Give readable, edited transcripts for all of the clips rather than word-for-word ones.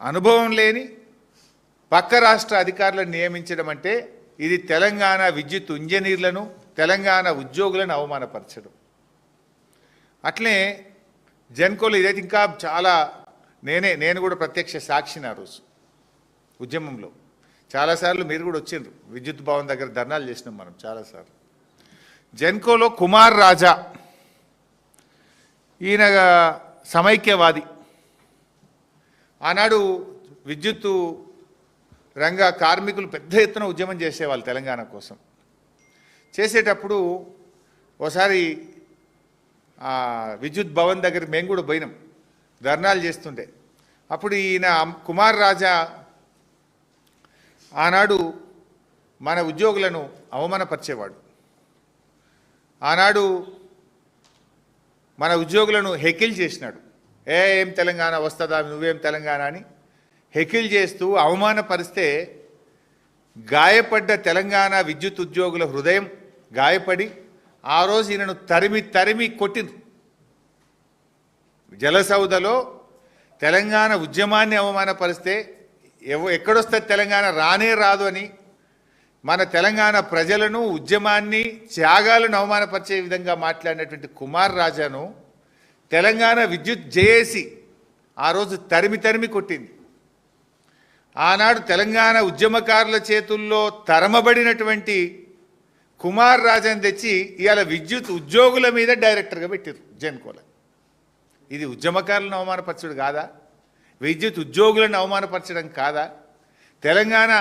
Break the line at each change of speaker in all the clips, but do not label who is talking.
అనుభవం లేని పక్క రాష్ట్ర అధికారులను నియమించడం అంటే ఇది తెలంగాణ విద్యుత్ ఇంజనీర్లను తెలంగాణ ఉద్యోగులను అవమానపరచడం. అట్లే జెన్కోలో ఇదైతే ఇంకా చాలా నేను కూడా ప్రత్యక్ష సాక్షిని ఆ రోజు ఉద్యమంలో. చాలాసార్లు మీరు కూడా వచ్చిండ్రు, విద్యుత్ భవన్ దగ్గర ధర్నాలు చేసినాం మనం చాలాసార్లు. జెన్కోలో కుమార్ రాజా, ఈయన సమైక్యవాది. ఆనాడు విద్యుత్తు రంగ కార్మికులు పెద్ద ఎత్తున ఉద్యమం చేసేవాళ్ళు తెలంగాణ కోసం. చేసేటప్పుడు ఓసారి విద్యుత్ భవన్ దగ్గర మేము కూడా పోయినాం, ధర్నాలు చేస్తుండే. అప్పుడు ఈయన కుమార్ రాజా ఆనాడు మన ఉద్యోగులను అవమానపరిచేవాడు. ఆనాడు మన ఉద్యోగులను హెకిల్ చేసినాడు. ఏం తెలంగాణ వస్తుందా, నువ్వేం తెలంగాణ అని హెకిల్ చేస్తూ అవమానపరిస్తే గాయపడ్డ తెలంగాణ విద్యుత్ ఉద్యోగుల హృదయం గాయపడి ఆ రోజు ఈయనను తరిమి తరిమి కొట్టింది. జలసౌదలో తెలంగాణ ఉద్యమాన్ని అవమానపరిస్తే ఎక్కడొస్తే తెలంగాణ రానే రాదు అని మన తెలంగాణ ప్రజలను ఉద్యమాన్ని త్యాగాలను అవమానపరిచే విధంగా మాట్లాడినటువంటి కుమార్ రాజాను తెలంగాణ విద్యుత్ జేఏసీ ఆ రోజు తరిమి తరిమి కొట్టింది. ఆనాడు తెలంగాణ ఉద్యమకారుల చేతుల్లో తరమబడినటువంటి కుమార్ రాజాను తెచ్చి ఇవాళ విద్యుత్ ఉద్యోగుల మీద డైరెక్టర్గా పెట్టారు జెన్కోలో. ఇది ఉద్యమకారులను అవమానపరచడం కాదా? విద్యుత్ ఉద్యోగులను అవమానపరచడం కాదా? తెలంగాణ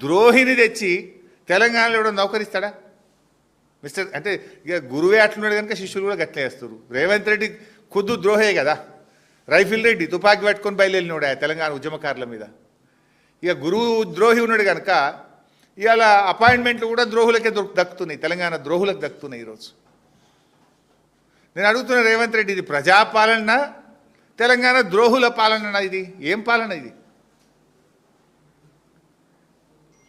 ద్రోహిని తెచ్చి తెలంగాణలో కూడా నౌకరిస్తాడా మిస్టర్? అంటే ఇక గురువే అట్లున్నాడు కనుక శిష్యులు కూడా గట్లే వేస్తారు. రేవంత్ రెడ్డి ఖుద్దు ద్రోహే కదా. రైఫిల్ రెడ్డి తుపాకీ పట్టుకొని బయలుదేరినాడు తెలంగాణ ఉద్యమకారుల మీద. ఇక గురువు ద్రోహి ఉన్నాడు కనుక ఇవాళ అపాయింట్మెంట్లు కూడా ద్రోహులకే దక్కుతున్నాయి, తెలంగాణ ద్రోహులకు దక్కుతున్నాయి ఈరోజు. నేను అడుగుతున్న రేవంత్ రెడ్డి, ఇది ప్రజాపాలన తెలంగాణ ద్రోహుల పాలన? ఇది ఏం పాలన ఇది?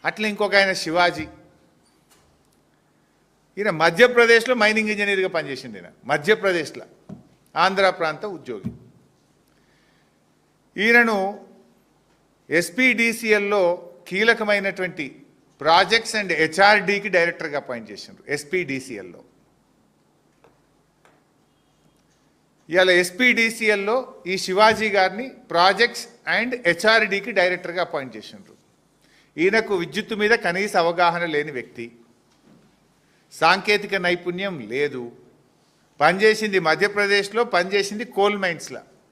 అట్లా ఇంకొక ఆయన శివాజీ, ఈయన మధ్యప్రదేశ్లో మైనింగ్ ఇంజనీర్గా పనిచేసింది. ఈయన మధ్యప్రదేశ్లో ఆంధ్ర ప్రాంత ఉద్యోగి. ఈయనను ఎస్పీడీసీఎల్లో కీలకమైనటువంటి ప్రాజెక్ట్స్ అండ్ హెచ్ఆర్డీకి డైరెక్టర్గా అపాయింట్ చేసిండ్రు ఎస్పీడీసీఎల్లో. ఇవాళ ఎస్పీడీసీఎల్లో ఈ శివాజీ గారిని ప్రాజెక్ట్స్ అండ్ హెచ్ఆర్డీకి డైరెక్టర్గా అపాయింట్ చేసిండ్రు. ఈయనకు విద్యుత్తు మీద కనీస అవగాహన లేని వ్యక్తి, సాంకేతిక నైపుణ్యం లేదు. పనిచేసింది మధ్యప్రదేశ్లో, పనిచేసింది కోల్ మైన్స్లో.